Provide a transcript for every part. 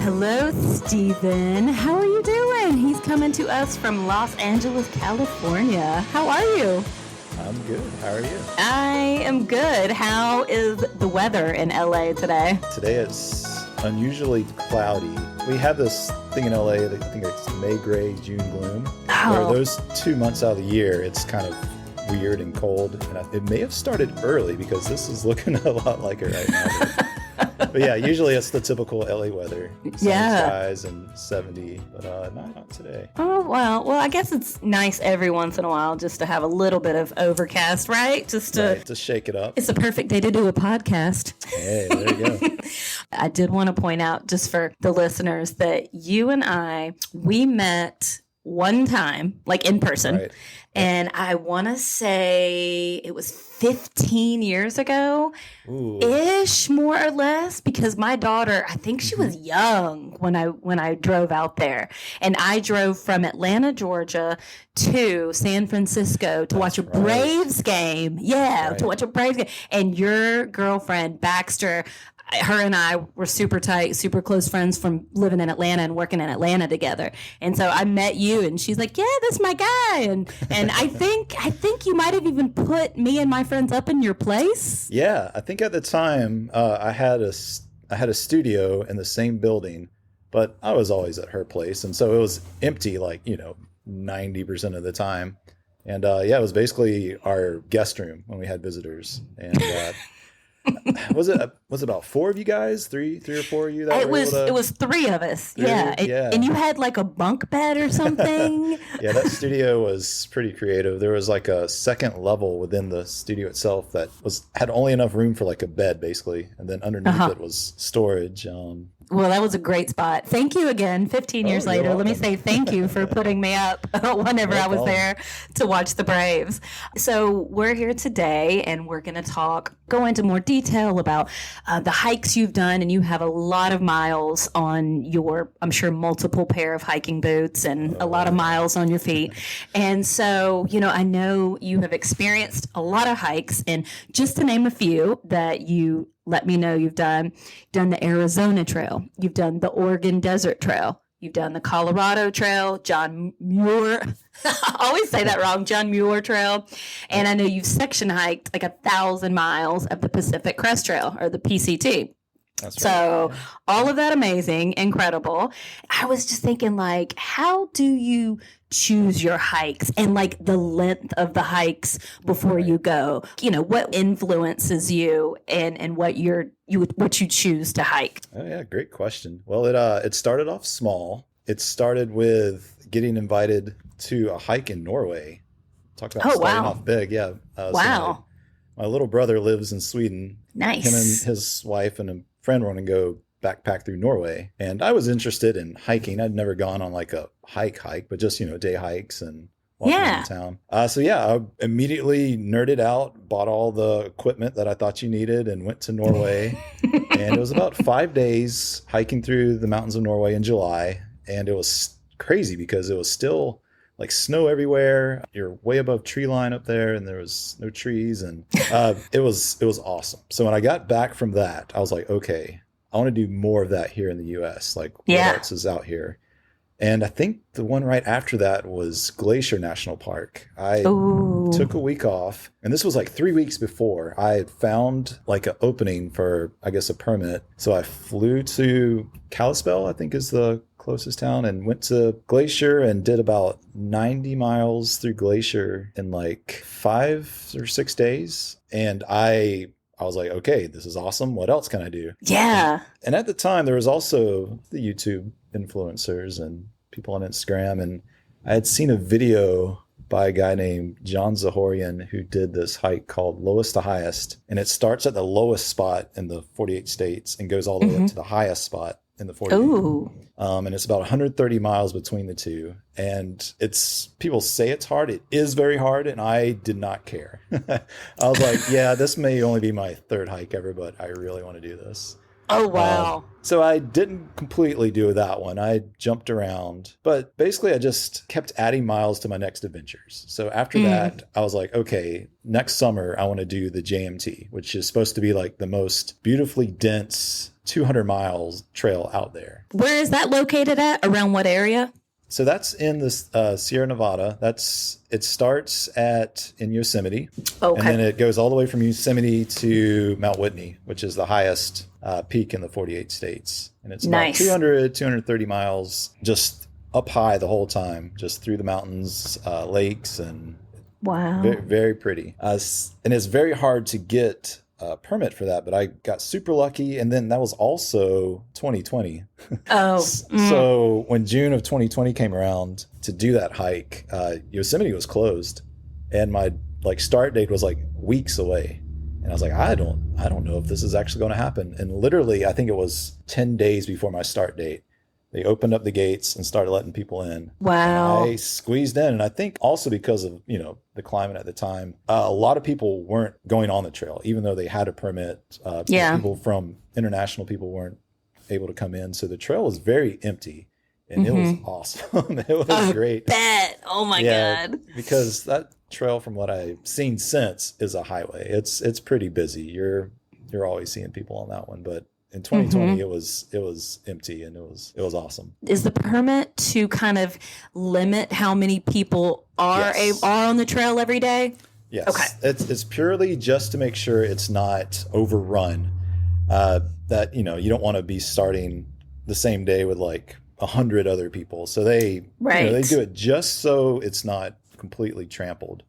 Hello, Stephen. How are you doing? He's coming to us from Los Angeles, California. How are you? I'm good. How are you? I am good. How is the weather in LA today? Today it's unusually cloudy. We have this thing in LA that I think it's May gray, June gloom. Where those 2 months out of the year, it's kind of weird and cold. And it may have started early because this is looking a lot like it right now. But yeah, usually it's the typical LA weather. Sunny skies and 70, but not today. Oh, well, I guess it's nice every once in a while just to have a little bit of overcast, right? Just to shake it up. It's a perfect day to do a podcast. Hey, there you go. I did want to point out, just for the listeners, that you and we met one time, like in person. Right. And I want to say it was 15 years ago, ish, more or less, because my daughter, I think she was young when I drove out there. And I drove from Atlanta, Georgia to San Francisco to watch a Braves game. Yeah, to watch a Braves game. And your girlfriend, Baxter, her and I were super tight, super close friends from living in Atlanta and working in Atlanta together. And so I met you, and she's like, "Yeah, that's my guy." And I think you might have even put me and my friends up in your place. Yeah, I think at the time I had a studio in the same building, but I was always at her place, and so it was empty, 90% of the time. And it was basically our guest room when we had visitors. And was it about four of you guys, three or four of you? It was three of us. Yeah. And you had like a bunk bed or something. Yeah, that studio was pretty creative. There was like a second level within the studio itself that had only enough room for like a bed basically, and then underneath it was storage. Well, that was a great spot. Thank you again. 15 years later, let me say thank you for putting me up whenever I was there to watch the Braves. So we're here today, and we're going to go into more detail about the hikes you've done, and you have a lot of miles on your, I'm sure, multiple pair of hiking boots and a lot of miles on your feet. And so, I know you have experienced a lot of hikes, and just to name a few that you let me know you've done the Arizona Trail, you've done the Oregon Desert Trail, you've done the Colorado Trail, John Muir, I always say that wrong, John Muir Trail, and I know you've section hiked like 1,000 miles of the Pacific Crest Trail, or the PCT. That's right. So all of that amazing, incredible. I was just thinking, how do you choose your hikes and the length of the hikes before you go? What influences you and what you choose to hike? Oh yeah, great question. Well, it started off small. It started with getting invited to a hike in Norway. Talk about starting off big. Yeah. Wow. So my little brother lives in Sweden. Nice. Him and his wife and a friend want to go backpack through Norway. And I was interested in hiking. I'd never gone on a hike, but just, day hikes and walking around town. I immediately nerded out, bought all the equipment that I thought you needed, and went to Norway. And it was about 5 days hiking through the mountains of Norway in July. And it was crazy because it was still snow everywhere. You're way above tree line up there, and there was no trees, and it was awesome. So when I got back from that, I was like, okay, I want to do more of that here in the U.S. What else is out here? And I think the one right after that was Glacier National Park. I took a week off, and this was 3 weeks before I had found an opening for, I guess, a permit. So I flew to Kalispell, I think is the closest town, and went to Glacier and did about 90 miles through Glacier in 5 or 6 days. And I was like, okay, this is awesome. What else can I do? Yeah. And at the time, there was also the YouTube influencers and people on Instagram. And I had seen a video by a guy named John Zahorian who did this hike called Lowest to Highest. And it starts at the lowest spot in the 48 states and goes all the way up to the highest spot in the 48. Ooh. And it's about 130 miles between the two. And people say it's hard. It is very hard. And I did not care. I was like, yeah, this may only be my third hike ever, but I really want to do this. Oh, wow. So I didn't completely do that one. I jumped around, but basically I just kept adding miles to my next adventures. So after that, I was like, okay, next summer I want to do the JMT, which is supposed to be like the most beautifully dense 200 miles trail out there. Where is that located at? Around what area? So that's in the Sierra Nevada. It starts in Yosemite, and then it goes all the way from Yosemite to Mount Whitney, which is the highest peak in the 48 states. And it's about 230 miles just up high the whole time, just through the mountains, lakes, and very, very pretty. And it's very hard to get a permit for that, but I got super lucky. And then that was also 2020. So when June of 2020 came around to do that hike, Yosemite was closed, and my start date was like weeks away. And I was like, I don't know if this is actually going to happen. And literally, I think it was 10 days before my start date, they opened up the gates and started letting people in. Wow. And I squeezed in. And I think also because of, the climate at the time, a lot of people weren't going on the trail, even though they had a permit. International people weren't able to come in. So the trail was very empty, and it was awesome. It was great. Bet. Oh my God. Because that trail, from what I've seen since, is a highway. It's pretty busy. You're always seeing people on that one, but in 2020 it was empty, and it was awesome. Is the permit to kind of limit how many people are on the trail every day? Yes. Okay. It's purely just to make sure it's not overrun. That you don't want to be starting the same day with like 100 other people. So they do it just so it's not completely trampled.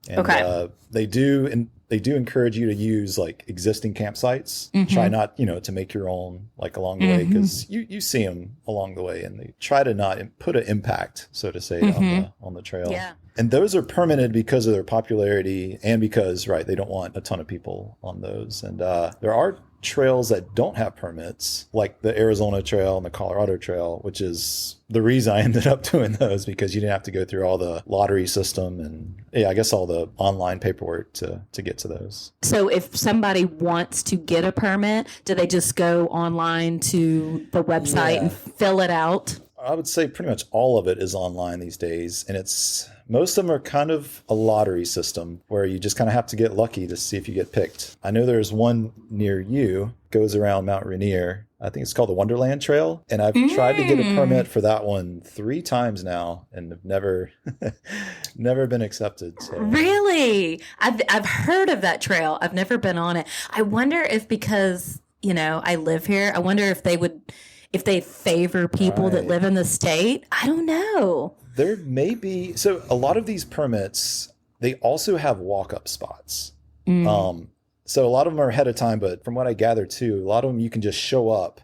And they do encourage you to use like existing campsites. Try not, to make your own like along the way, because you see them along the way, and they try to not put an impact, so to say, on the trail. Yeah. And those are permitted because of their popularity, and because they don't want a ton of people on those. And there are trails that don't have permits, like the Arizona Trail and the Colorado Trail, which is the reason I ended up doing those, because you didn't have to go through all the lottery system and I guess all the online paperwork to get to those. So if somebody wants to get a permit, do they just go online to the website and fill it out? I would say pretty much all of it is online these days, and most of them are kind of a lottery system where you just kind of have to get lucky to see if you get picked. I know there's one near you, goes around Mount Rainier. I think it's called the Wonderland Trail, and I've tried to get a permit for that one 3 times now, and have never been accepted. So. Really? I've heard of that trail. I've never been on it. I wonder if, because I live here, I wonder if they favor people that live in the state. I don't know. There may be. So a lot of these permits, they also have walk-up spots. So a lot of them are ahead of time, but from what I gather too, a lot of them you can just show up,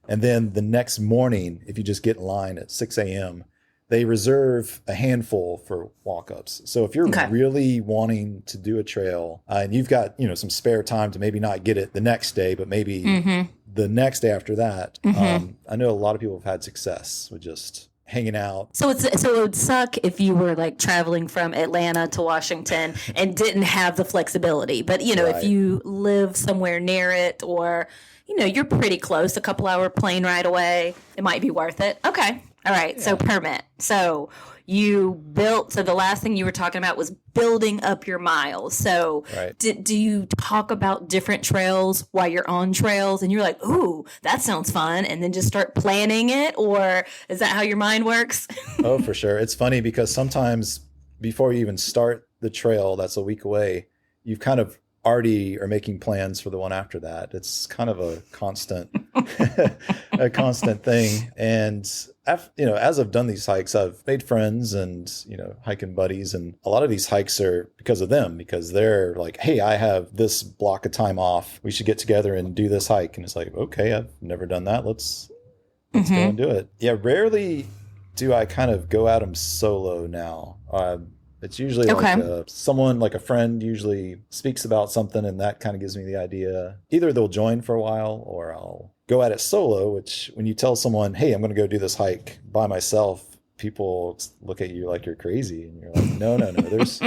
and then the next morning, if you just get in line at 6 a.m., they reserve a handful for walk-ups. So if you're really wanting to do a trail, and you've got some spare time to maybe not get it the next day, but maybe the next day after that, I know a lot of people have had success with just hanging out. So it would suck if you were like traveling from Atlanta to Washington and didn't have the flexibility. But if you live somewhere near it, or you're pretty close, a couple hour plane ride away, it might be worth it. Okay. All right. Yeah. So permit. So the last thing you were talking about was building up your miles. So do you talk about different trails while you're on trails, and you're like, ooh, that sounds fun, and then just start planning it? Or is that how your mind works? Oh, for sure. It's funny because sometimes before you even start the trail that's a week away, you've kind of already are making plans for the one after that. It's kind of a constant thing. And as I've done these hikes, I've made friends and hiking buddies, and a lot of these hikes are because of them, because they're like, hey, I have this block of time off, we should get together and do this hike. And it's like, okay, I've never done that, let's go and do it. Rarely do I kind of go at them solo now. It's usually like someone, like a friend, usually speaks about something, and that kind of gives me the idea. Either they'll join for a while, or I'll go at it solo, which when you tell someone, hey, I'm going to go do this hike by myself, people look at you like you're crazy, and you're like, no, there's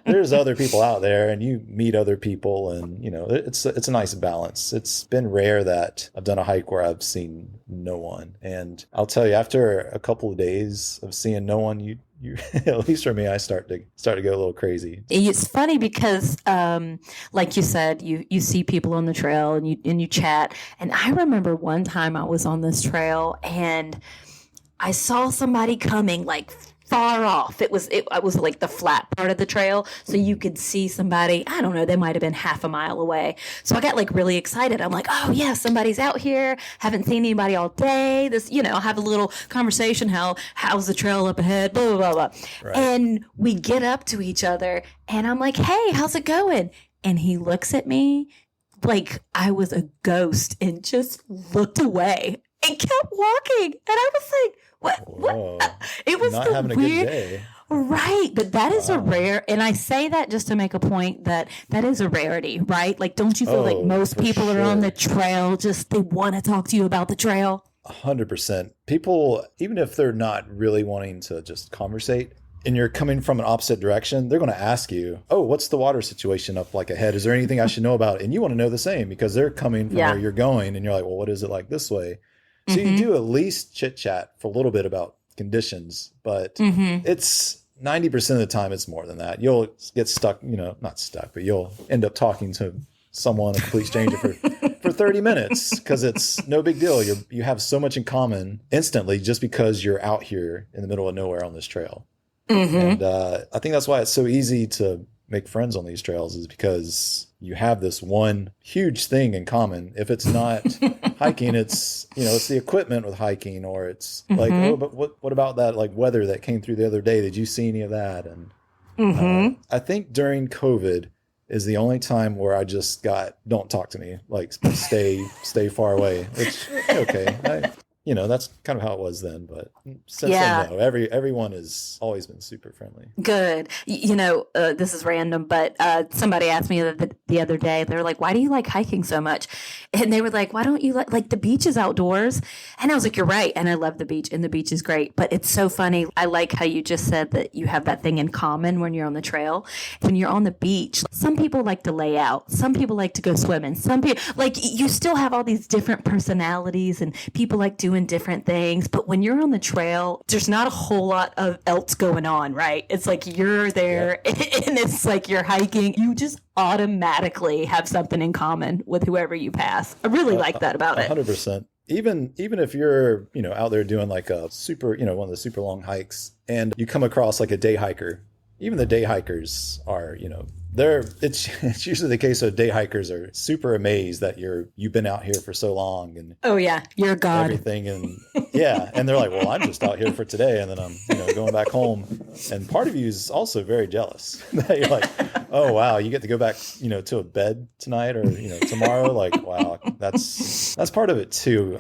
there's other people out there, and you meet other people, and it's a nice balance. It's been rare that I've done a hike where I've seen no one, and I'll tell you, after a couple of days of seeing no one, you at least for me, I start to go a little crazy. It's funny because, like you said, you see people on the trail and you chat. And I remember one time I was on this trail and I saw somebody coming like far off. It was like the flat part of the trail, so you could see somebody. I don't know, they might have been half a mile away. So I got like really excited. I'm like, oh yeah, somebody's out here. Haven't seen anybody all day. This, I'll have a little conversation. How's the trail up ahead? Blah blah blah blah. Right. And we get up to each other, and I'm like, hey, how's it going? And he looks at me like I was a ghost and just looked away and kept walking. And I was like, what? It was not having weird, a good day. Right. But that is a rare, and I say that just to make a point that is a rarity, right? Like, don't you feel like most people are on the trail, just they want to talk to you about the trail? 100%. People, even if they're not really wanting to just conversate, and you're coming from an opposite direction, they're going to ask you, oh, what's the water situation up like ahead? Is there anything I should know about? And you want to know the same because they're coming from where you're going, and you're like, well, what is it like this way? So you do at least chit chat for a little bit about conditions, but it's 90% of the time it's more than that. You'll get stuck, not stuck, but you'll end up talking to someone, a complete stranger for 30 minutes because it's no big deal. You have so much in common instantly just because you're out here in the middle of nowhere on this trail. And I think that's why it's so easy to make friends on these trails, is because you have this one huge thing in common. If it's not hiking, it's the equipment with hiking, or it's like, oh, but what about that like weather that came through the other day? Did you see any of that? And I think during COVID is the only time where I just don't talk to me, like stay far away. Which okay, that's kind of how it was then. But since then, no, everyone has always been super friendly. Good. This is random, but somebody asked me the other day, they were like, why do you like hiking so much? And they were like, why don't you like the beach is outdoors? And I was like, you're right. And I love the beach, and the beach is great. But it's so funny. I like how you just said that you have that thing in common when you're on the trail. When you're on the beach, some people like to lay out. Some people like to go swimming. Some people, like, you still have all these different personalities, and people like doing different things. But when you're on the trail, there's not a whole lot of else going on, right? It's like you're there and it's like you're hiking. You just automatically have something in common with whoever you pass. I really like that about it. 100%. Even if you're, out there doing like a super, one of the super long hikes, and you come across like a day hiker, even the day hikers are, it's usually the case of day hikers are super amazed that you've been out here for so long, and you're a god, everything, and and they're like, well, I'm just out here for today, and then I'm going back home, and part of you is also very jealous that you're like, oh wow, you get to go back to a bed tonight or tomorrow, like wow, that's part of it too.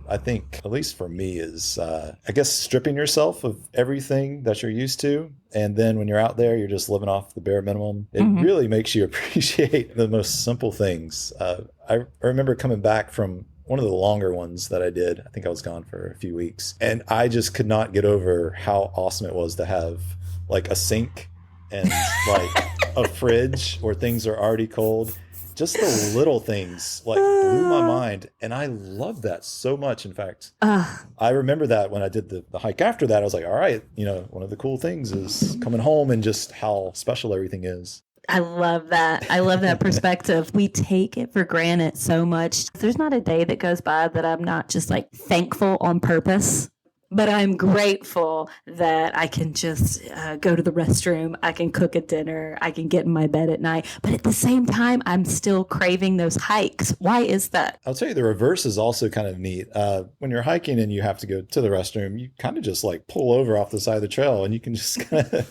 I think, at least for me, is I guess stripping yourself of everything that you're used to. And then when you're out there, you're just living off the bare minimum. It really makes you appreciate the most simple things. I remember coming back from one of the longer ones that I did. I think I was gone for a few weeks. And I just could not get over how awesome it was to have like a sink and like a fridge where things are already cold. Just the little things like blew my mind. And I love that so much. In fact, I remember that when I did the hike after that, I was like, all right, one of the cool things is coming home and just how special everything is. I love that. I love that perspective. We take it for granted so much. There's not a day that goes by that I'm not just like thankful on purpose. But I'm grateful that I can just go to the restroom. I can cook a dinner. I can get in my bed at night. But at the same time, I'm still craving those hikes. Why is that? I'll tell you, the reverse is also kind of neat. When you're hiking and you have to go to the restroom, you kind of just like pull over off the side of the trail and you can just kind of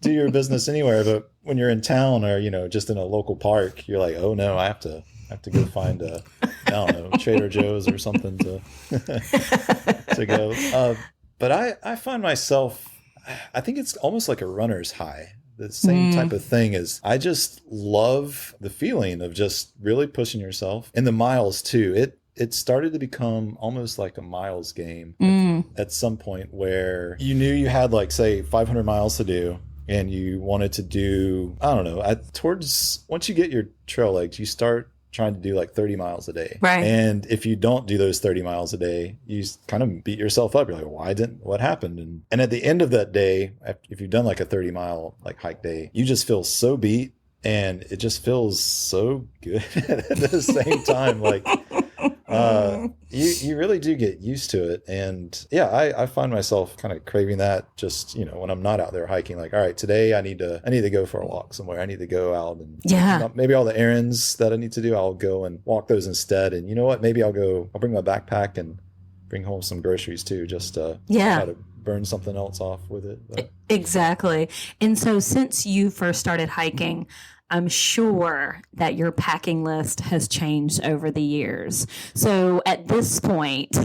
do your business anywhere. But when you're in town or, just in a local park, you're like, oh no, I have to go find Trader Joe's or something to go. But I find myself, I think it's almost like a runner's high. The same type of thing is I just love the feeling of just really pushing yourself, and the miles too. It started to become almost like a miles game at some point where you knew you had like, say, 500 miles to do, and you wanted to do, I don't know, once you get your trail legs, you start trying to do like 30 miles a day. Right. And if you don't do those 30 miles a day, you kind of beat yourself up. You're like, what happened? And at the end of that day, if you've done like a 30-mile like hike day, you just feel so beat, and it just feels so good at the same time. Like, you really do get used to it. And yeah, I find myself kind of craving that just, when I'm not out there hiking, like, all right, today I need to go for a walk somewhere. I need to go out and maybe all the errands that I need to do, I'll go and walk those instead. And you know what, maybe I'll bring my backpack and bring home some groceries too, just to try to burn something else off with it. But. Exactly. And so since you first started hiking, I'm sure that your packing list has changed over the years. So at this point,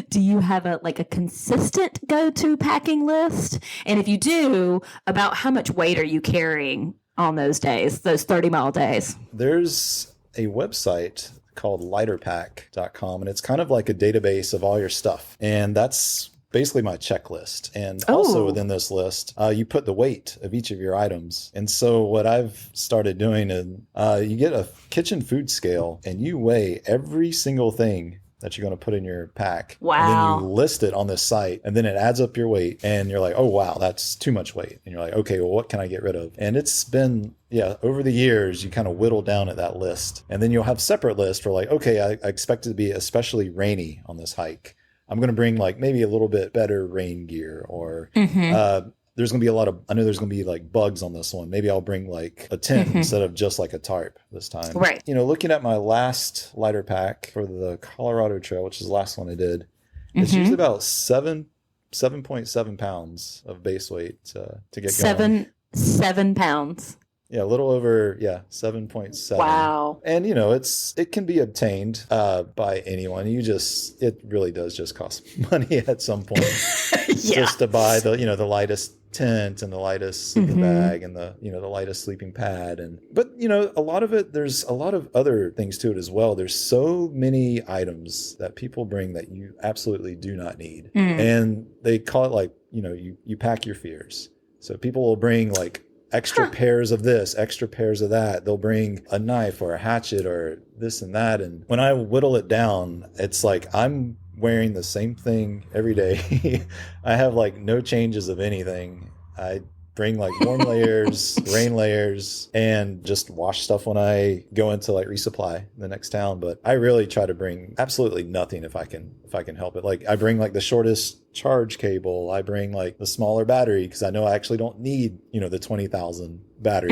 do you have a consistent go-to packing list? And if you do, about how much weight are you carrying on those days, those 30-mile days? There's a website called lighterpack.com, and it's kind of like a database of all your stuff. And that's basically my checklist. And also within this list, you put the weight of each of your items. And so what I've started doing is you get a kitchen food scale and you weigh every single thing that you're going to put in your pack. Wow. And then you list it on this site, and then it adds up your weight, and you're like, oh, wow, that's too much weight. And you're like, okay, well, what can I get rid of? And it's been, over the years, you kind of whittle down at that list. And then you'll have separate lists for like, okay, I expect it to be especially rainy on this hike. I'm going to bring like maybe a little bit better rain gear, or there's going to be I know there's going to be like bugs on this one. Maybe I'll bring like a tent instead of just like a tarp this time. Right. Looking at my last lighter pack for the Colorado Trail, which is the last one I did, it's usually about 7.7 pounds of base weight to get going. 7 pounds. Yeah, a little over, 7.7. Wow. And, it can be obtained by anyone. It really does just cost money at some point. Just to buy the lightest tent and the lightest sleeping bag and the lightest sleeping pad. But a lot of it, there's a lot of other things to it as well. There's so many items that people bring that you absolutely do not need. And they call it like, you pack your fears. So people will bring like extra pairs of this, extra pairs of that. They'll bring a knife or a hatchet or this and that. And when I whittle it down, it's like I'm wearing the same thing every day. I have like no changes of anything. I bring like warm layers, rain layers, and just wash stuff when I go into like resupply the next town. But I really try to bring absolutely nothing if I can help it. Like I bring like the shortest charge cable. I bring like the smaller battery because I know I actually don't need, the 20,000 battery.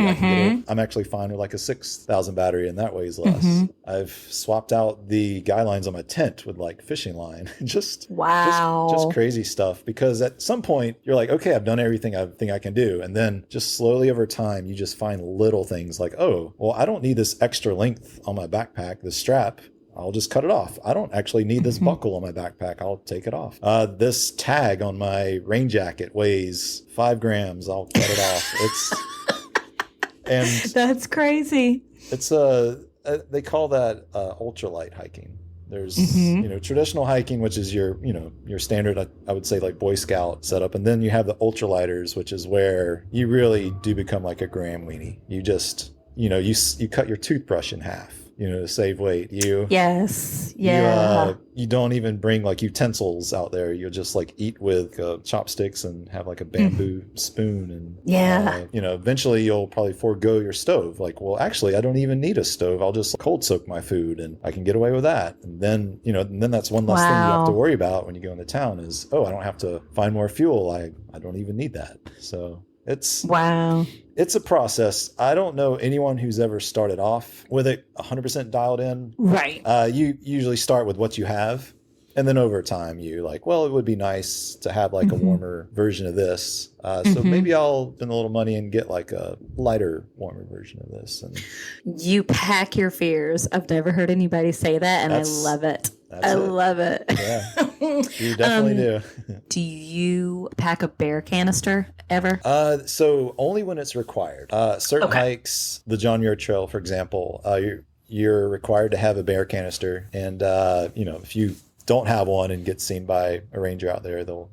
I'm actually fine with like a 6,000 battery, and that weighs less. I've swapped out the guy lines on my tent with like fishing line. just crazy stuff, because at some point you're like, okay, I've done everything I think I can do. And then just slowly over time, you just find little things like, oh, well, I don't need this extra length on my backpack, the strap. I'll just cut it off. I don't actually need this buckle on my backpack. I'll take it off. This tag on my rain jacket weighs 5 grams. I'll cut it off. And that's crazy. It's they call that ultralight hiking. There's traditional hiking, which is your standard, I would say, like Boy Scout setup, and then you have the ultralighters, which is where you really do become like a Graham weenie. You just you cut your toothbrush in half. To save weight. You don't even bring like utensils out there. You'll just like eat with chopsticks and have like a bamboo spoon. And eventually you'll probably forego your stove. Like, well, actually, I don't even need a stove. I'll just cold soak my food, and I can get away with that. And then that's one less thing you have to worry about when you go into town is, oh, I don't have to find more fuel. I don't even need that. So it's a process. I don't know anyone who's ever started off with it 100% dialed in. Right. You usually start with what you have, and then over time you like, well, it would be nice to have like a warmer version of this. So maybe I'll spend a little money and get like a lighter, warmer version of this. And you pack your fears. I've never heard anybody say that, and I love it. I love it. Yeah, you definitely do. Do you pack a bear canister ever? So only when it's required. Certain hikes, the John Muir Trail, for example, you're required to have a bear canister, and if you don't have one and get seen by a ranger out there, they'll,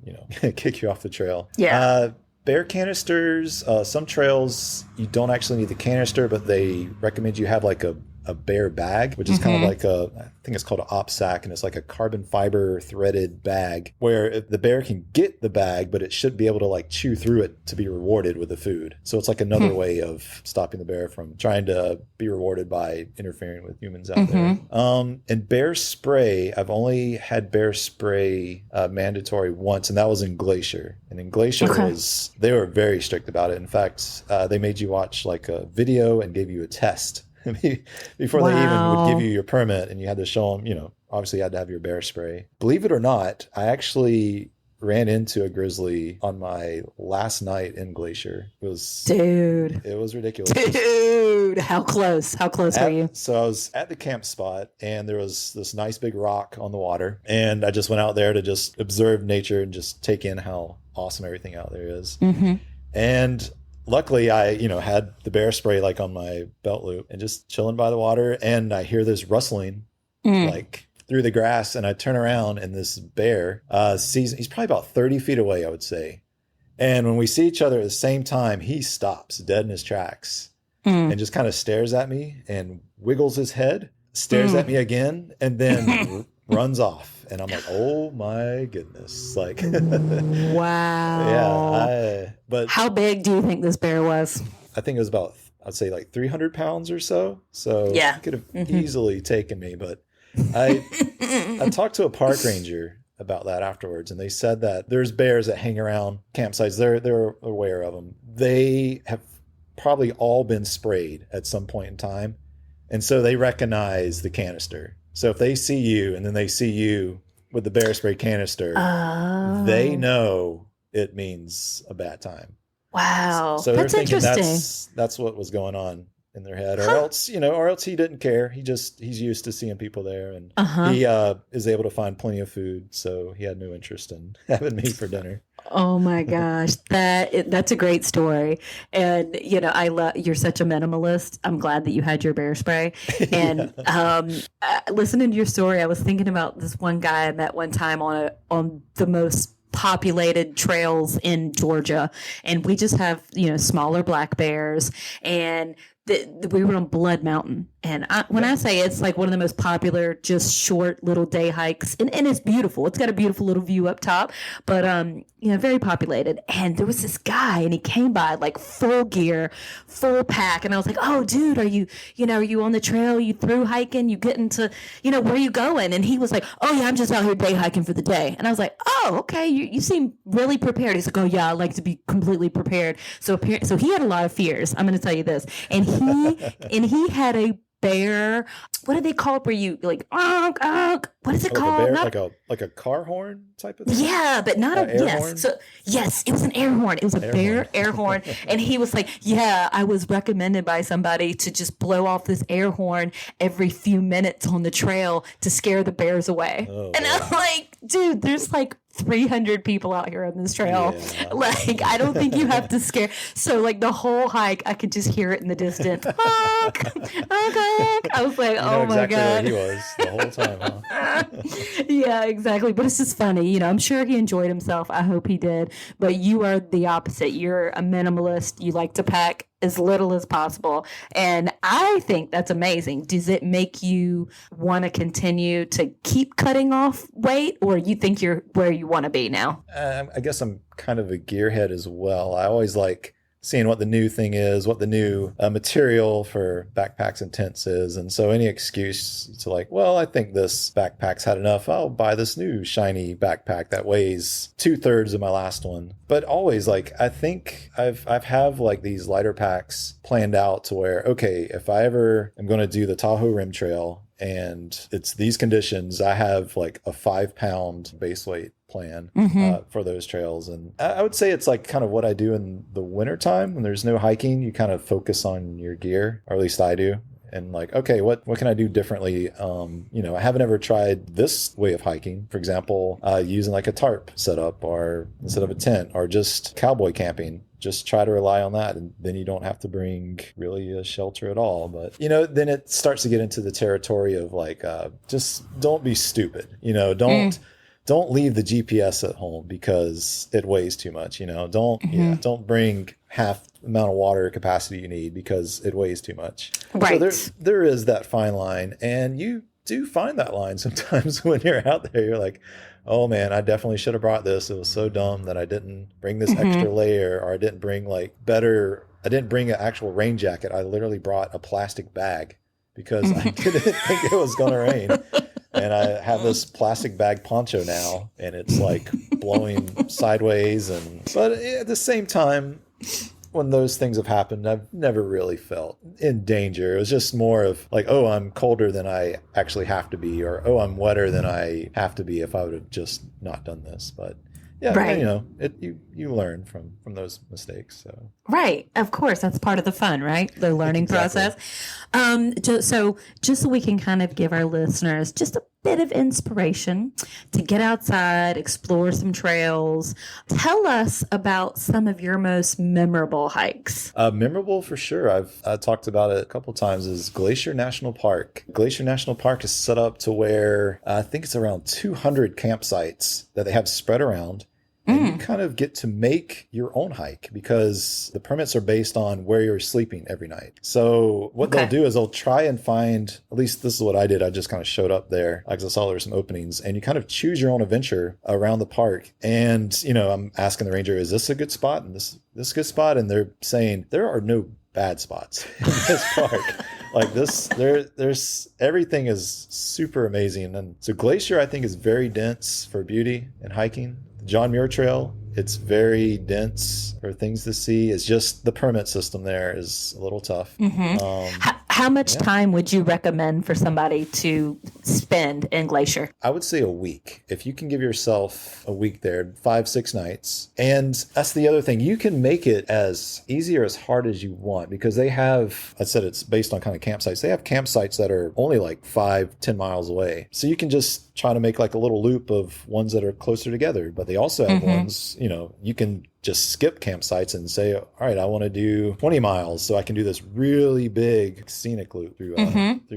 kick you off the trail. Yeah. Bear canisters, some trails you don't actually need the canister, but they recommend you have like a bear bag, which is kind of like I think it's called an op sack, and it's like a carbon fiber threaded bag where the bear can get the bag, but it should be able to like chew through it to be rewarded with the food. So it's like another way of stopping the bear from trying to be rewarded by interfering with humans out there. And bear spray, I've only had bear spray mandatory once, and that was in Glacier. And in Glacier they were very strict about it. In fact, they made you watch like a video and gave you a test before they even would give you your permit, and you had to show them, obviously you had to have your bear spray. Believe it or not, I actually ran into a grizzly on my last night in Glacier. It was ridiculous. Dude, how close were you? So I was at the camp spot, and there was this nice big rock on the water, and I just went out there to just observe nature and just take in how awesome everything out there is. And luckily, I, had the bear spray like on my belt loop and just chilling by the water. And I hear this rustling like through the grass. And I turn around, and this bear sees, he's probably about 30 feet away, I would say. And when we see each other at the same time, he stops dead in his tracks and just kind of stares at me and wiggles his head, stares at me again, and then runs off. And I'm like, oh my goodness. Like, wow. Yeah. But how big do you think this bear was? I think it was about, I'd say like 300 pounds or so. So yeah, it could have easily taken me. But I talked to a park ranger about that afterwards, and they said that there's bears that hang around campsites. They're aware of them. They have probably all been sprayed at some point in time. And so they recognize the canister. So if they see you and then they see you with the bear spray canister, they know it means a bad time. Wow. So that's they're thinking interesting. that's what was going on in their head, or else he didn't care. He's used to seeing people there, and he is able to find plenty of food. So he had no interest in having me for dinner. Oh my gosh, that's a great story. And I love, you're such a minimalist. I'm glad that you had your bear spray. And listening to your story, I was thinking about this one guy I met one time on the most populated trails in Georgia, and we just have smaller black bears, and we were on Blood Mountain. And when I say it's like one of the most popular, just short little day hikes, and it's beautiful. It's got a beautiful little view up top, but very populated. And there was this guy, and he came by like full gear, full pack, and I was like, "Oh, dude, are you on the trail? You through hiking? You getting to, where are you going?" And he was like, "Oh yeah, I'm just out here day hiking for the day." And I was like, "Oh, okay, you seem really prepared." He's like, "Oh yeah, I like to be completely prepared." So he had a lot of fears. I'm going to tell you this, and he had a bear. What do they call it? Where you like, what is it called? Like a car horn type of thing. Yeah, but not horn? So yes, it was an air horn. It was a bear air horn, and he was like, "Yeah, I was recommended by somebody to just blow off this air horn every few minutes on the trail to scare the bears away." And I'm like, "Dude, there's like 300 people out here on this trail. Yeah. Like, I don't think you have to scare." So like the whole hike, I could just hear it in the distance. Honk, honk, honk. I was like, oh my God. Where he was the whole time, huh? Yeah, exactly. But it's just funny. I'm sure he enjoyed himself. I hope he did. But you are the opposite. You're a minimalist. You like to pack as little as possible. And I think that's amazing. Does it make you want to continue to keep cutting off weight, or you think you're where you want to be now? I guess I'm kind of a gearhead as well. I always like seeing what the new thing is, what the new material for backpacks and tents is. And so any excuse to like, well, I think this backpack's had enough, I'll buy this new shiny backpack that weighs 2/3 of my last one. But always like, I think I've have like these lighter packs planned out to where, okay, if I ever am going to do the Tahoe Rim Trail and it's these conditions, I have like a 5-pound base weight plan for those trails. And I would say it's like kind of what I do in the wintertime when there's no hiking. You kind of focus on your gear, or at least I do. and like, okay, what can I do differently? I haven't ever tried this way of hiking. For example, using like a tarp setup or instead of a tent, or just cowboy camping. Just try to rely on that, and then you don't have to bring really a shelter at all. But, then it starts to get into the territory of like, just don't be stupid. Don't leave the GPS at home because it weighs too much. Don't bring half the amount of water capacity you need because it weighs too much. Right. So there is that fine line, and you do find that line sometimes when you're out there. You're like, oh man, I definitely should have brought this. It was so dumb that I didn't bring this extra layer, or I didn't bring I didn't bring an actual rain jacket. I literally brought a plastic bag because I didn't think it was going to rain. And I have this plastic bag poncho now, and it's like blowing sideways. But at the same time, when those things have happened, I've never really felt in danger. It was just more of like, oh, I'm colder than I actually have to be, or oh, I'm wetter than I have to be if I would have just not done this. But yeah, right. You learn from those mistakes. So right, of course, that's part of the fun, right? The learning process. So just so we can kind of give our listeners just a bit of inspiration to get outside, explore some trails. Tell us about some of your most memorable hikes. Memorable for sure. I've talked about it a couple of times. Is Glacier National Park. Glacier National Park is set up to where I think it's around 200 campsites that they have spread around. And you kind of get to make your own hike because the permits are based on where you're sleeping every night. So what they'll do is they'll try and find, at least this is what I did. I just kind of showed up there because I saw there were some openings, and you kind of choose your own adventure around the park. And, I'm asking the ranger, is this a good spot? And this a good spot? And they're saying there are no bad spots in this park. Like there's everything is super amazing. And so Glacier, I think, is very dense for beauty and hiking. John Muir Trail, it's very dense for things to see. It's just the permit system there is a little tough. How much time would you recommend for somebody to spend in Glacier? I would say a week. If you can give yourself a week there, 5-6 nights. And that's the other thing. You can make it as easy or as hard as you want because they have, I said it's based on kind of campsites. They have campsites that are only like 5-10 miles away. So you can just try to make like a little loop of ones that are closer together. But they also have ones, you can just skip campsites and say, all right, I want to do 20 miles so I can do this really big scenic loop through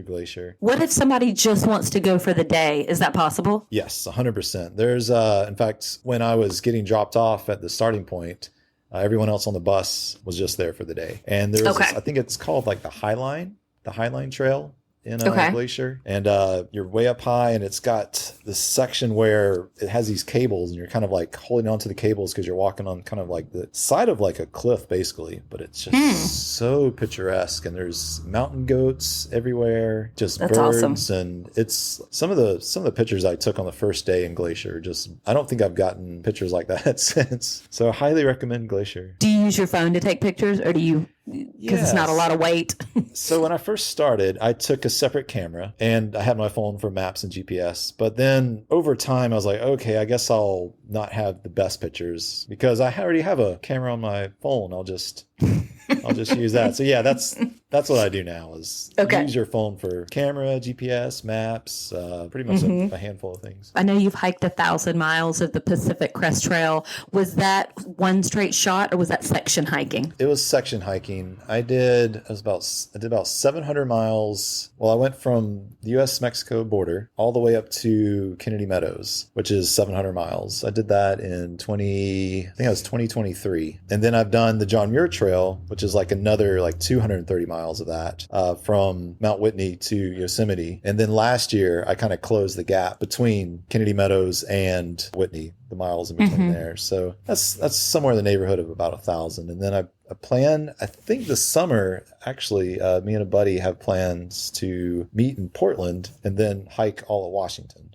Glacier. What if somebody just wants to go for the day? Is that possible? Yes, 100%. There's, in fact, when I was getting dropped off at the starting point, everyone else on the bus was just there for the day. And there's, I think it's called like the Highline Trail in Glacier, and you're way up high, and it's got this section where it has these cables, and you're kind of like holding onto the cables because you're walking on kind of like the side of like a cliff basically, but it's just so picturesque, and there's mountain goats everywhere, just birds. Awesome. And it's some of the pictures I took on the first day in Glacier, just I don't think I've gotten pictures like that since. So I highly recommend Glacier. Do you use your phone to take pictures, or do you, because it's not a lot of weight? So when I first started, I took a separate camera, and I had my phone for maps and GPS. But then over time, I was like, okay, I guess I'll not have the best pictures because I already have a camera on my phone. I'll just use that. So yeah, that's what I do now is use your phone for camera, GPS, maps, pretty much a handful of things. I know you've hiked 1,000 miles of the Pacific Crest Trail. Was that one straight shot, or was that section hiking? It was section hiking. I did about 700 miles. Well, I went from the U.S.-Mexico border all the way up to Kennedy Meadows, which is 700 miles. I did that in 2023. And then I've done the John Muir Trail, which is like another like 230 miles of that from Mount Whitney to Yosemite. And then last year, I kind of closed the gap between Kennedy Meadows and Whitney, the miles in between there. So that's somewhere in the neighborhood of about 1,000. And then I plan, I think this summer, actually, me and a buddy have plans to meet in Portland and then hike all of Washington.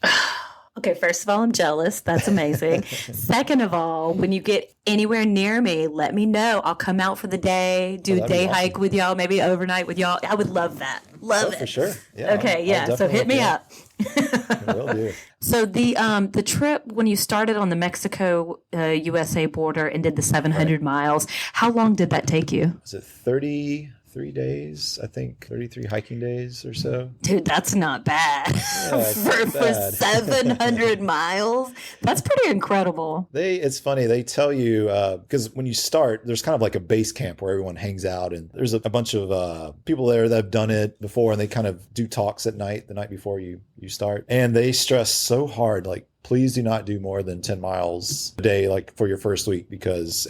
Okay, first of all, I'm jealous. That's amazing. Second of all, when you get anywhere near me, let me know. I'll come out for the day, do a day hike with y'all, maybe overnight with y'all. I would love that. Love it. For sure. Yeah. Okay, so hit me up. Will do. So the trip, when you started on the Mexico USA border and did the 700 miles, how long did that take you? Was it 33 33 days, I think, 33 hiking days or so. Dude, that's not bad. Yeah, it's for, not bad. for 700 miles. That's pretty incredible. It's funny. They tell you, because when you start, there's kind of like a base camp where everyone hangs out, and there's a bunch of people there that have done it before, and they kind of do talks at night, the night before you start. And they stress so hard, like, please do not do more than 10 miles a day, like for your first week, because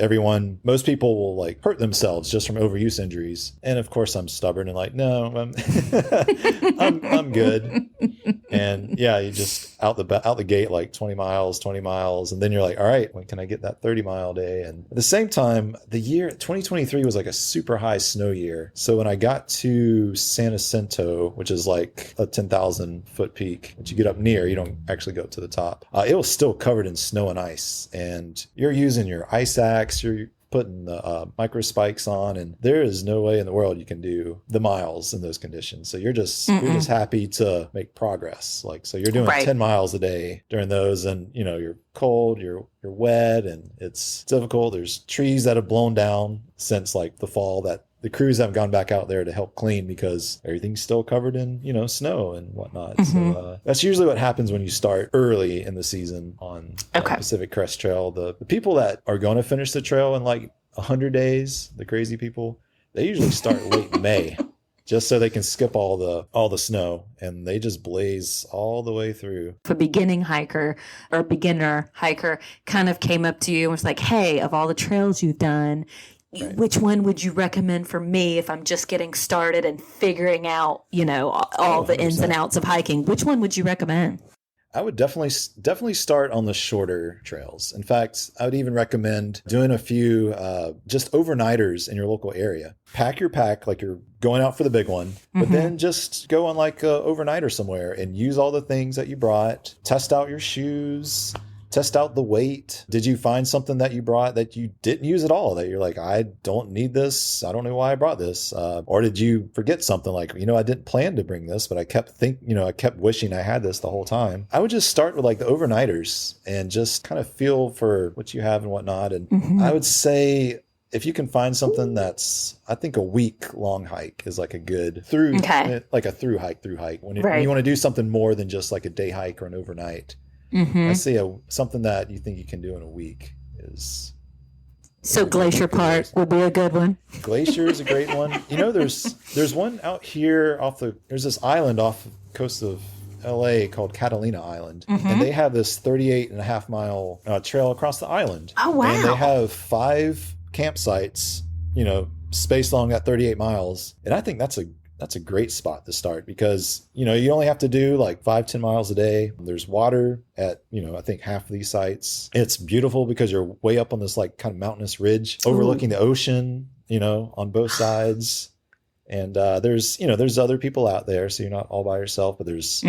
most people will like hurt themselves just from overuse injuries. And of course I'm stubborn and like, no, I'm good. And yeah, you just out the gate, like 20 miles. And then you're like, all right, when can I get that 30-mile day? And at the same time, the year 2023 was like a super high snow year. So when I got to San Jacinto, which is like a 10,000 foot peak, which you get up near, you don't actually go to the top. It was still covered in snow and ice, and you're using your ice axe, you're putting the micro spikes on, and there is no way in the world you can do the miles in those conditions. So you're just happy to make progress. Like, so you're doing 10 miles a day during those, and you know, you're cold, you're wet, and it's difficult. There's trees that have blown down since like the fall that the crews haven't gone back out there to help clean because everything's still covered in, you know, snow and whatnot. So that's usually what happens when you start early in the season on Pacific Crest Trail. The people that are going to finish the trail in like 100 days, the crazy people, they usually start late May, just so they can skip all the snow, and they just blaze all the way through. If a beginner hiker kind of came up to you and was like, hey, of all the trails you've done, which one would you recommend for me if I'm just getting started and figuring out, you know, all the ins and outs of hiking? Which one would you recommend? I would definitely start on the shorter trails. In fact, I would even recommend doing a few just overnighters in your local area. Pack your pack like you're going out for the big one, but then just go on like a overnighter somewhere and use all the things that you brought. Test out your shoes. Test out the weight. Did you find something that you brought that you didn't use at all, that you're like, I don't need this, I don't know why I brought this? Or did you forget something like, you know, I didn't plan to bring this, but I kept wishing I had this the whole time? I would just start with like the overnighters and just kind of feel for what you have and whatnot. And I would say, if you can find something that's, I think a week long hike is like a good like a through hike. When you want to do something more than just like a day hike or an overnight. I see something that you think you can do in a week is. So Glacier Park would be a good one. Glacier is a great one. You know, there's one out here there's this island off the coast of LA called Catalina Island, and they have this 38.5 mile trail across the island. Oh, wow. And they have 5 campsites, you know, spaced along that 38 miles. And I think that's a great spot to start because, you know, you only have to do like 5-10 miles a day. There's water at, you know, I think half of these sites. It's beautiful because you're way up on this like kind of mountainous ridge overlooking the ocean, you know, on both sides. And there's other people out there, so you're not all by yourself, but there's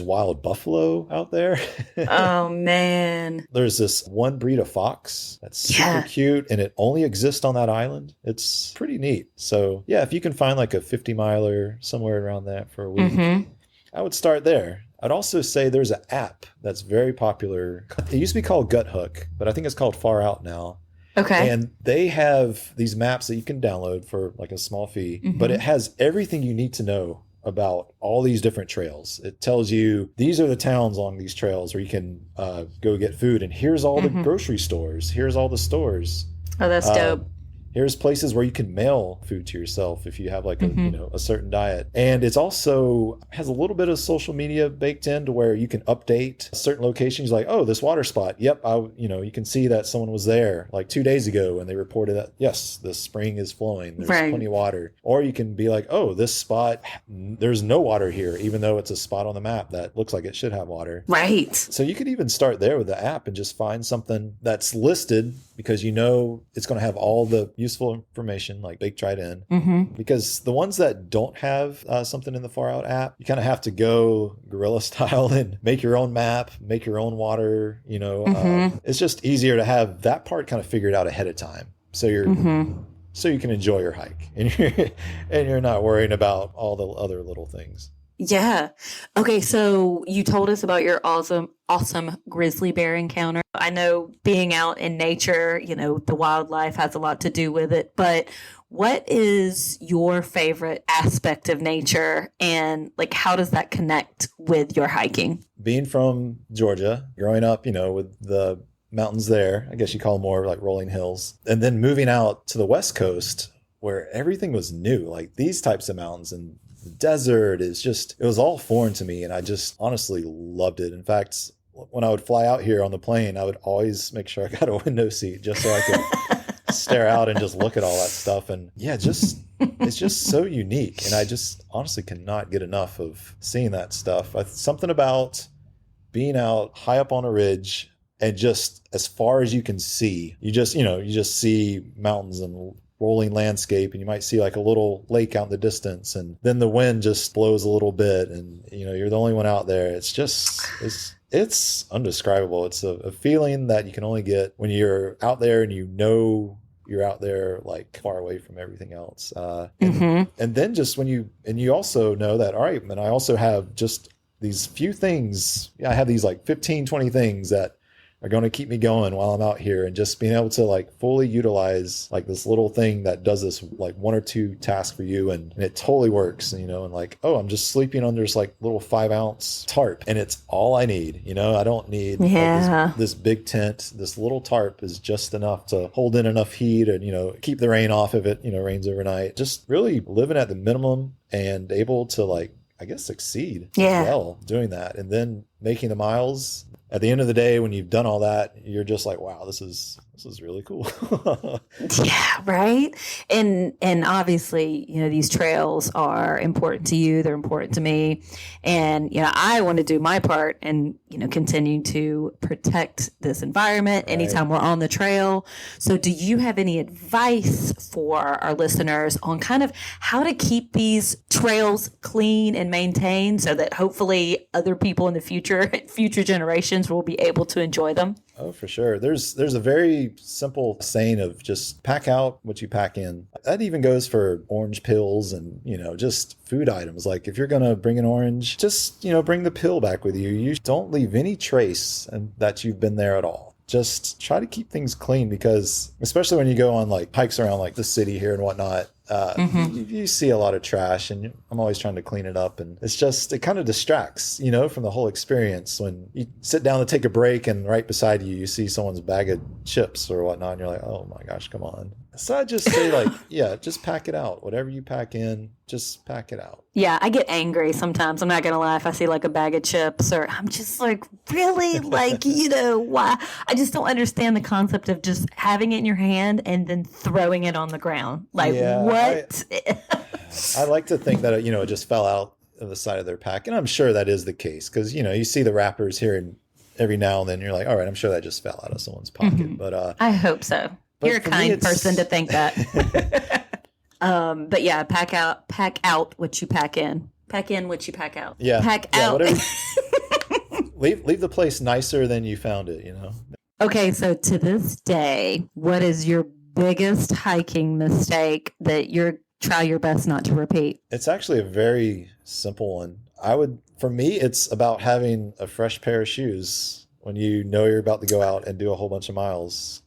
wild buffalo out there. Oh, man. There's this one breed of fox that's super cute, and it only exists on that island. It's pretty neat. So, yeah, if you can find like a 50-miler somewhere around that for a week, I would start there. I'd also say there's an app that's very popular. It used to be called Gut Hook, but I think it's called FarOut now. Okay. And they have these maps that you can download for like a small fee, but it has everything you need to know about all these different trails. It tells you these are the towns along these trails where you can go get food. And here's all the grocery stores. Here's all the stores. Oh, that's dope. Here's places where you can mail food to yourself if you have like a certain diet. And it's also has a little bit of social media baked in to where you can update certain locations like, oh, this water spot. Yep. You can see that someone was there like 2 days ago and they reported that, yes, the spring is flowing. There's plenty of water. Or you can be like, oh, this spot, there's no water here, even though it's a spot on the map that looks like it should have water. Right. So you could even start there with the app and just find something that's listed because you know it's going to have all the useful information like baked right in. Because the ones that don't have something in the FarOut app, you kind of have to go guerrilla style and make your own map, make your own water, you know. It's just easier to have that part kind of figured out ahead of time. So so you can enjoy your hike and you're not worrying about all the other little things. Yeah. Okay, so you told us about your awesome grizzly bear encounter. I know being out in nature, the wildlife has a lot to do with it, but what is your favorite aspect of nature and like how does that connect with your hiking? Being from Georgia, growing up, with the mountains there, I guess you call them more like rolling hills, and then moving out to the West Coast where everything was new, like these types of mountains and the desert it was all foreign to me. And I just honestly loved it. In fact, when I would fly out here on the plane, I would always make sure I got a window seat just so I could stare out and just look at all that stuff. And yeah, it's just so unique. And I just honestly cannot get enough of seeing that stuff. Something about being out high up on a ridge and just as far as you can see, you just see mountains and rolling landscape, and you might see like a little lake out in the distance, and then the wind just blows a little bit, and you're the only one out there. It's undescribable. It's a feeling that you can only get when you're out there and you're out there like far away from everything else. And then just when you also know that, all right, man, I also have just these few things. I have these like 15, 20 things that are going to keep me going while I'm out here, and just being able to like fully utilize like this little thing that does this like one or two tasks for you, and it totally works, and like, oh, I'm just sleeping under this like little 5-ounce tarp and it's all I need. I don't need like, this big tent. This little tarp is just enough to hold in enough heat and keep the rain off of it. Rains overnight. Just really living at the minimum and able to like, I guess, succeed as well doing that, and then making the miles. At the end of the day, when you've done all that, you're just like, wow, this is really cool. Yeah, right. And obviously, these trails are important to you. They're important to me. And, I want to do my part and, continue to protect this environment anytime we're on the trail. So do you have any advice for our listeners on kind of how to keep these trails clean and maintained so that hopefully other people in the future generations will be able to enjoy them? Oh, for sure. There's a very simple saying of just pack out what you pack in. That even goes for orange pills and, just food items. Like if you're going to bring an orange, just, bring the pill back with you. You don't leave any trace and that you've been there at all. Just try to keep things clean, because especially when you go on like hikes around like the city here and whatnot, you see a lot of trash, and I'm always trying to clean it up, and it kind of distracts, from the whole experience. When you sit down to take a break and right beside you see someone's bag of chips or whatnot, and you're like, oh my gosh, come on. So I just say like, yeah, just pack it out. Whatever you pack in, just pack it out. Yeah, I get angry sometimes. I'm not going to lie. If I see like a bag of chips, or I'm just like, really? Like, why? I just don't understand the concept of just having it in your hand and then throwing it on the ground. Like, what? I like to think that, it just fell out of the side of their pack. And I'm sure that is the case, because, you see the wrappers here and every now and then you're like, all right, I'm sure that just fell out of someone's pocket. But I hope so. You're a kind person to think that. But yeah, pack out what you pack in. Pack in what you pack out. Yeah. Pack out. Leave the place nicer than you found it, Okay, so to this day, what is your biggest hiking mistake that you try your best not to repeat? It's actually a very simple one. For me, it's about having a fresh pair of shoes when you're about to go out and do a whole bunch of miles.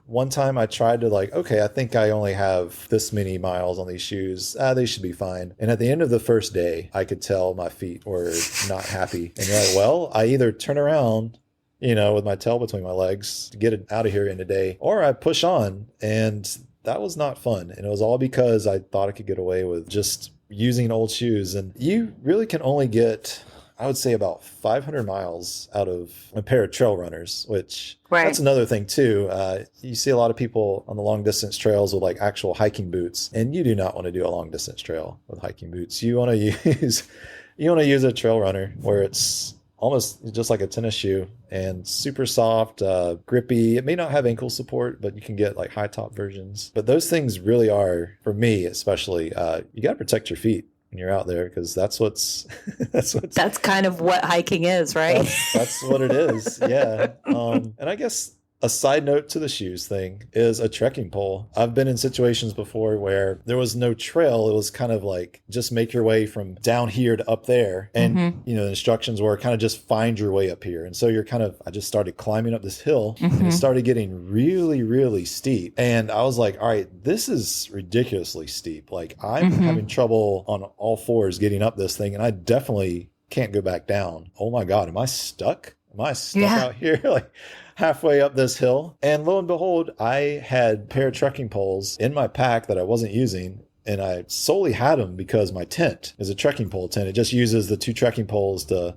One time I tried to I think I only have this many miles on these shoes. They should be fine. And at the end of the first day, I could tell my feet were not happy. And you're like, well, I either turn around, with my tail between my legs to get it out of here in a day, or I push on. And that was not fun. And it was all because I thought I could get away with just using old shoes. And you really can only get, I would say, about 500 miles out of a pair of trail runners, which that's another thing too. You see a lot of people on the long distance trails with actual hiking boots, and you do not want to do a long distance trail with hiking boots. You want to use a trail runner where it's almost just like a tennis shoe and super soft, grippy. It may not have ankle support, but you can get high top versions. But those things really are, for me especially, you got to protect your feet when you're out there, because that's kind of what hiking is, right? That's what it is. Yeah. And I guess a side note to the shoes thing is a trekking pole. I've been in situations before where there was no trail. It was kind of like just make your way from down here to up there. And, the instructions were kind of just find your way up here. And so I just started climbing up this hill and it started getting really, really steep. And I was like, all right, this is ridiculously steep. Like I'm having trouble on all fours getting up this thing. And I definitely can't go back down. Oh my God, am I stuck? Am I stuck out here? Like halfway up this hill? And lo and behold, I had a pair of trekking poles in my pack that I wasn't using. And I solely had them because my tent is a trekking pole tent. It just uses the 2 trekking poles to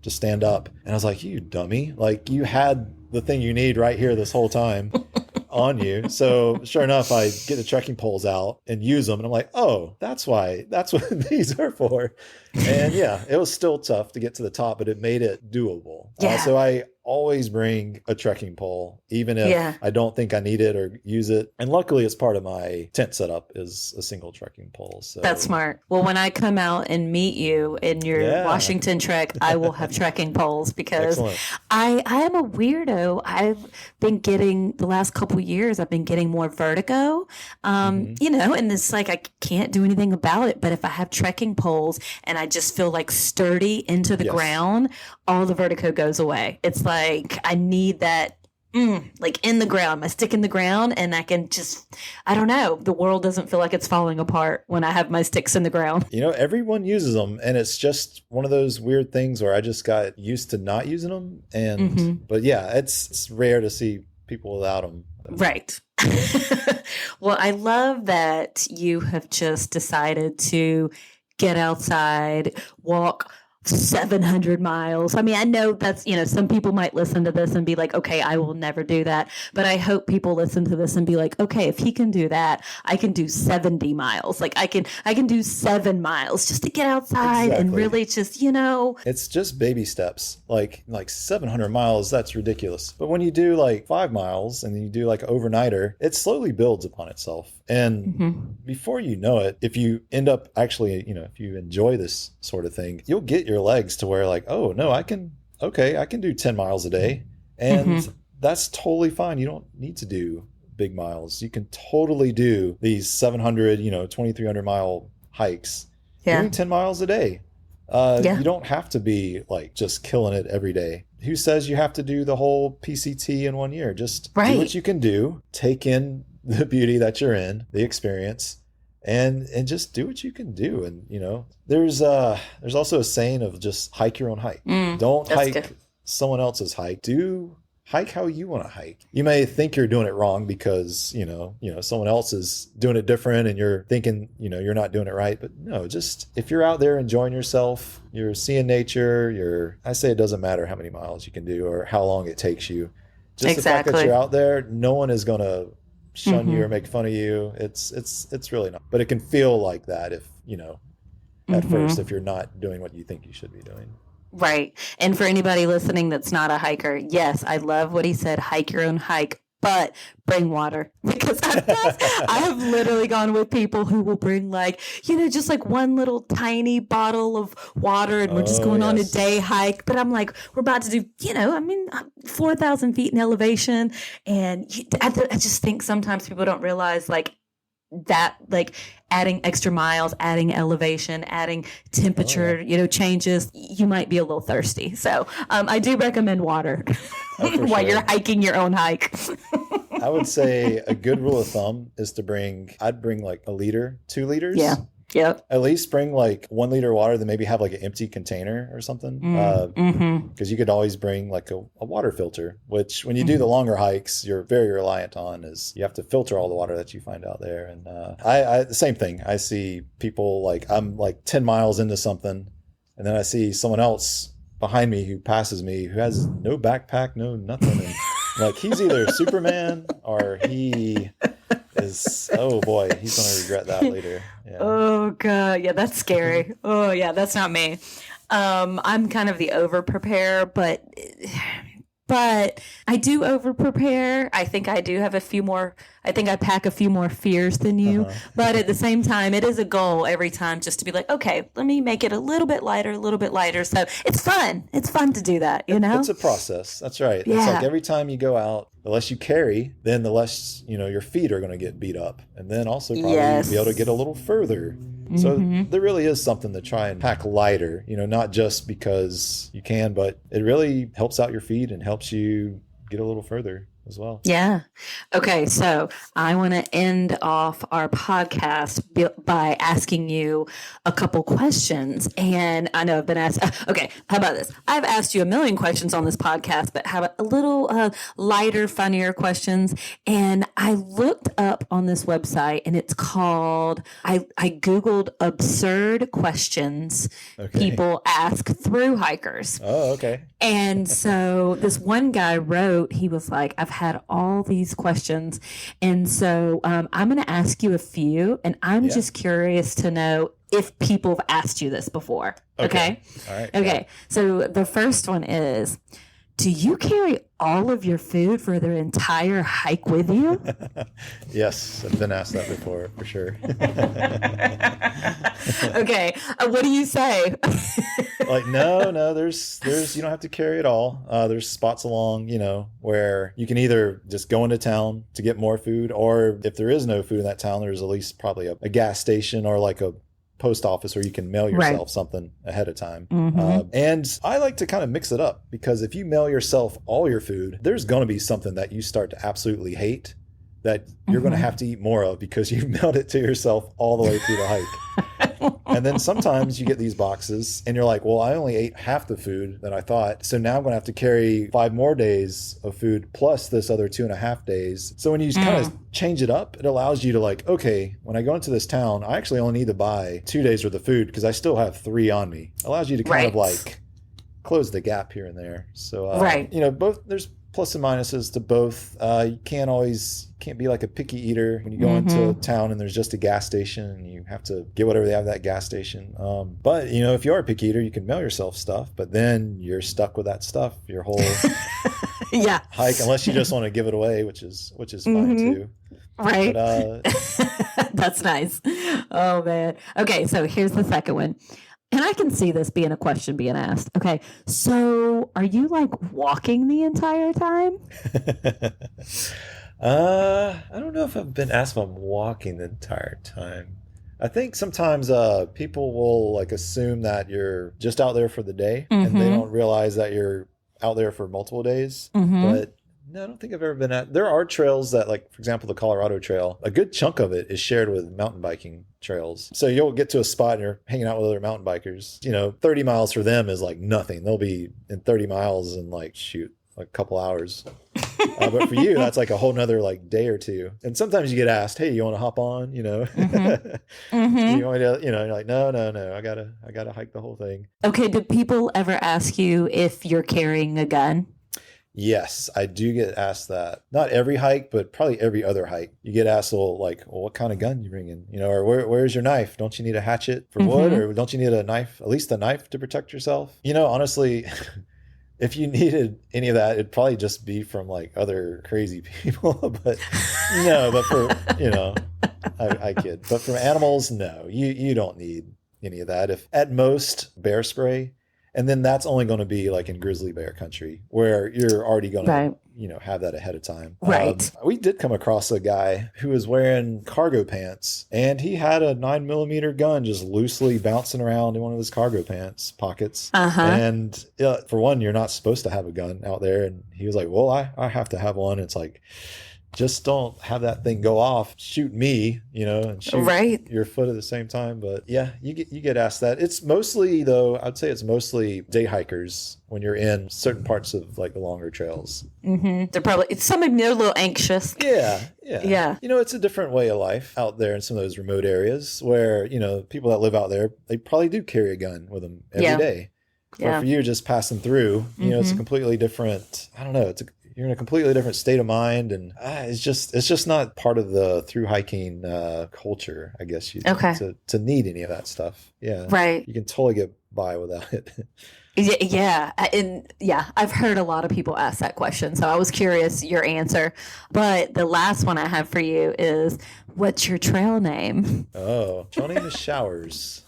stand up. And I was like, you dummy. Like you had the thing you need right here this whole time on you. So sure enough, I get the trekking poles out and use them. And I'm like, oh, that's what these are for. And yeah, it was still tough to get to the top, but it made it doable. So I always bring a trekking pole, even if I don't think I need it or use it. And luckily, it's part of my tent setup is a single trekking pole. So that's smart. Well, when I come out and meet you in your Washington trek, I will have trekking poles because I am a weirdo. I've been getting the last couple years, I've been getting more vertigo, and it's like I can't do anything about it. But if I have trekking poles and I just feel like sturdy into the ground, all the vertigo goes away. It's like I need that like in the ground, my stick in the ground, and I can just, I don't know, the world doesn't feel like it's falling apart when I have my sticks in the ground. Everyone uses them, and it's just one of those weird things where I just got used to not using them. And but yeah, it's rare to see people without them. Right. Well, I love that you have just decided to get outside, walk 700 miles. I mean, I know that's, some people might listen to this and be like, okay, I will never do that. But I hope people listen to this and be like, okay, if he can do that, I can do 70 miles. Like I can do 7 miles just to get outside and really just, It's just baby steps. Like 700 miles, that's ridiculous. But when you do like 5 miles and then you do like overnighter, it slowly builds upon itself. And before you know it, if you end up actually, if you enjoy this sort of thing, you'll get your legs to where like, oh no, I can do 10 miles a day. And that's totally fine. You don't need to do big miles. You can totally do these 700, 2,300 mile hikes doing 10 miles a day. You don't have to be like just killing it every day. Who says you have to do the whole PCT in 1 year? Just do what you can do, take in the beauty that you're in, the experience, and just do what you can do. And there's also a saying of just hike your own hike. Don't hike someone else's hike. Hike how you want to hike. You may think you're doing it wrong because someone else is doing it different and you're thinking you're not doing it right. But no, just if you're out there enjoying yourself, you're seeing nature, I say it doesn't matter how many miles you can do or how long it takes you. Just the fact that you're out there, no one is going to shun you or make fun of you. It's really not. But it can feel like that if at first if you're not doing what you think you should be doing. Right. And for anybody listening that's not a hiker, yes, I love what he said, hike your own hike, but bring water. Because I have literally gone with people who will bring just like one little tiny bottle of water and we're just going on a day hike. But I'm like, we're about to do, 4,000 feet in elevation. And I just think sometimes people don't realize that adding extra miles, adding elevation, adding temperature, changes, you might be a little thirsty. So I do recommend water while you're hiking your own hike. I would say a good rule of thumb is I'd bring like a liter, 2 liters. Yeah. Yep. At least bring like 1 liter of water, then maybe have like an empty container or something. Because you could always bring like a water filter, which when you do the longer hikes, you're very reliant on is you have to filter all the water that you find out there. And I the same thing. I see people I'm like 10 miles into something and then I see someone else behind me who passes me who has no backpack, no nothing. And like he's either Superman or he is, oh boy, he's going to regret that later. Yeah. Oh God. Yeah, that's scary. Oh yeah, that's not me. I'm kind of the over preparer, but but I do over prepare. I think I do have I think I pack a few more fears than you, but at the same time, it is a goal every time just to be like, okay, let me make it a little bit lighter. So it's fun. It's fun to do that, you know? It's a process. That's right. Yeah. It's like every time you go out, the less you carry, then the less, your feet are going to get beat up. And then also probably be able to get a little further. So there really is something to try and pack lighter, not just because you can, but it really helps out your feet and helps you get a little further as well. Yeah. Okay. So I want to end off our podcast by asking you a couple questions. And I know I've been asked, okay, how about this? I've asked you a million questions on this podcast, but how about a little lighter, funnier questions? And I looked up on this website and it's called, I Googled absurd questions people ask through hikers. Oh, okay. And so this one guy wrote, he was like, I've had all these questions. And so I'm going to ask you a few, and I'm just curious to know if people have asked you this before. Okay? All right. Okay. So the first one is, do you carry all of your food for the entire hike with you? Yes, I've been asked that before, for sure. Okay. What do you say? Like, no, there's you don't have to carry it all. There's spots along, where you can either just go into town to get more food, or if there is no food in that town, there's at least probably a gas station or like a post office where you can mail yourself something ahead of time. And I like to kind of mix it up, because if you mail yourself all your food, there's going to be something that you start to absolutely hate that you're going to have to eat more of because you've mailed it to yourself all the way through the hike. And then sometimes you get these boxes and you're like, well, I only ate half the food that I thought. So now I'm going to have to carry 5 more days of food plus this other 2.5 days. So when you kind of change it up, it allows you to like, okay, when I go into this town, I actually only need to buy 2 days worth of food because I still have 3 on me. It allows you to kind of like close the gap here and there. So, both there's plus and minuses to both. You can't be like a picky eater when you go into town and there's just a gas station and you have to get whatever they have at that gas station. But if you are a picky eater, you can mail yourself stuff, but then you're stuck with that stuff your whole hike, unless you just want to give it away, which is fine too. Right. But, that's nice. Oh man. Okay. So here's the second one. And I can see this being a question being asked. Okay. So are you like walking the entire time? I don't know if I've been asked if I'm walking the entire time. I think sometimes people will like assume that you're just out there for the day and they don't realize that you're out there for multiple days. But no, I don't think I've ever been at. There are trails that, like, for example, the Colorado Trail, a good chunk of it is shared with mountain biking trails. So you'll get to a spot and you're hanging out with other mountain bikers. 30 miles for them is like nothing. They'll be in 30 miles in like a couple hours. But for you, that's like a whole nother like day or two. And sometimes you get asked, hey, you want to hop on? You want me to, you're like, no, I gotta hike the whole thing. Okay. Do people ever ask you if you're carrying a gun? Yes, I do get asked that. Not every hike, but probably every other hike. You get asked, well, what kind of gun you bringing? Or where's your knife? Don't you need a hatchet for wood? Or don't you need a knife, at least a knife to protect yourself? Honestly, if you needed any of that, it'd probably just be from like other crazy people. But for, I kid. But from animals, no, you don't need any of that. If at most bear spray. And then that's only going to be like in grizzly bear country where you're already going to, have that ahead of time. Right. We did come across a guy who was wearing cargo pants and he had a 9mm gun just loosely bouncing around in one of his cargo pants pockets. And for one, you're not supposed to have a gun out there. And he was like, well, I have to have one. It's like, just don't have that thing go off, shoot me, and shoot your foot at the same time. But yeah, you get asked that. It's mostly, though, I'd say it's mostly day hikers when you're in certain parts of like the longer trails. They're probably, some of them are a little anxious. Yeah. It's a different way of life out there in some of those remote areas where, people that live out there, they probably do carry a gun with them every day. But for you just passing through, it's a completely different, I don't know, you're in a completely different state of mind, and it's just not part of the through hiking culture, I guess. To need any of that stuff. Yeah, right. You can totally get by without it. Yeah, and yeah, I've heard a lot of people ask that question, so I was curious your answer. But the last one I have for you is, what's your trail name? Oh, trail name is Showers.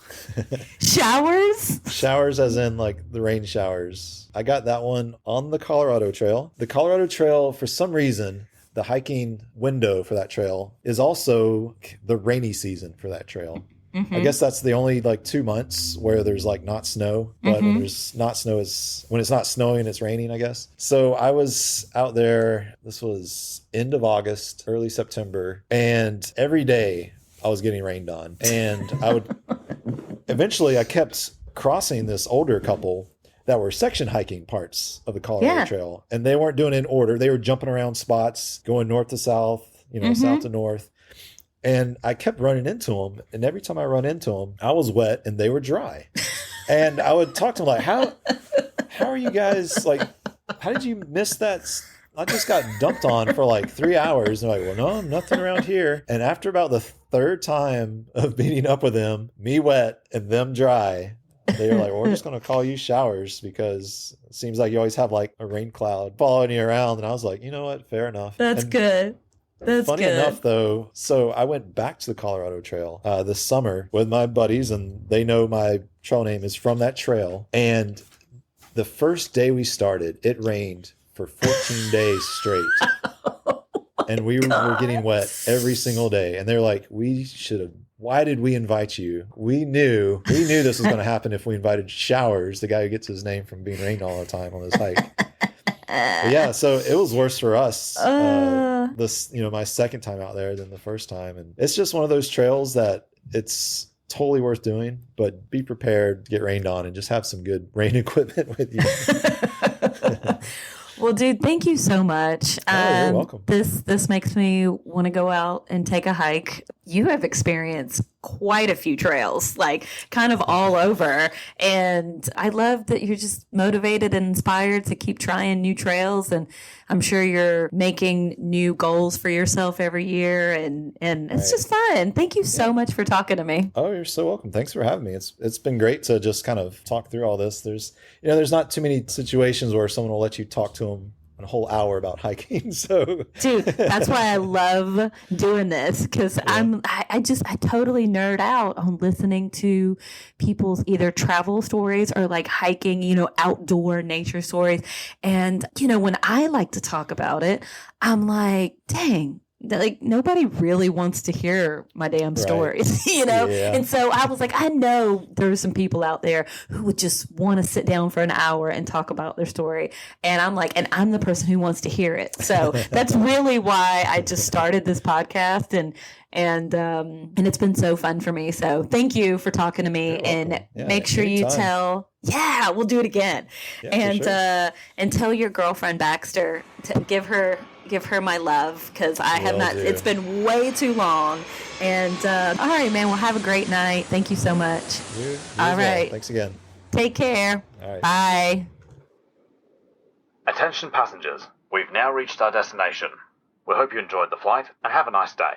Showers? Showers as in like the rain showers. I got that one on the Colorado Trail. The Colorado Trail, for some reason, the hiking window for that trail is also the rainy season for that trail. Mm-hmm. I guess that's the only like 2 months where there's like not snow, but Mm-hmm. when there's not snow, is when it's not snowing, it's raining, I guess. So I was out there, this was end of August, early September, and every day I was getting rained on. And eventually I kept crossing this older couple that were section hiking parts of the Colorado Trail, and they weren't doing it in order. They were jumping around spots, going north to south, south to north. And I kept running into them. And every time I run into them, I was wet and they were dry. And I would talk to them like, how are you guys, like, how did you miss that? I just got dumped on for like 3 hours. And they're like, well, no, nothing around here. And after about the third time of meeting up with them, me wet and them dry, they were like, well, we're just going to call you Showers because it seems like you always have like a rain cloud following you around. And I was like, you know what? Fair enough. That's good. That's funny good. enough, though, so I went back to the Colorado Trail this summer with my buddies, and they know my trail name is from that trail. And the first day we started, it rained for 14 days straight. And we were getting wet every single day. And they're like, why did we invite you? We knew this was going to happen if we invited Showers, the guy who gets his name from being rained all the time on this hike. But yeah, so it was worse for us my second time out there than the first time. And it's just one of those trails that it's totally worth doing, but be prepared to get rained on and just have some good rain equipment with you. Well, dude, thank you so much. Oh, you're welcome. This makes me want to go out and take a hike. You have experienced quite a few trails, like kind of all over. And I love that you're just motivated and inspired to keep trying new trails. And I'm sure you're making new goals for yourself every year. And it's just fun. Thank you so much for talking to me. Oh, you're so welcome. Thanks for having me. It's been great to just kind of talk through all this. There's not too many situations where someone will let you talk to them a whole hour about hiking. So dude, that's why I love doing this, because I totally nerd out on listening to people's either travel stories or like hiking, outdoor nature stories. And when I like to talk about it, I'm like, dang, like nobody really wants to hear my damn stories, Yeah. And so I was like, I know there's some people out there who would just want to sit down for an hour and talk about their story. And I'm like, and I'm the person who wants to hear it. So that's really why I just started this podcast, and it's been so fun for me. So thank you for talking to me, and make sure you tell. Yeah, we'll do it again. Yeah, and tell your girlfriend Baxter to give her my love, because I have not. It's been way too long. And all right, man. Well, have a great night. Thank you so much. You all as right. Well. Thanks again. Take care. All right. Bye. Attention passengers. We've now reached our destination. We hope you enjoyed the flight and have a nice day.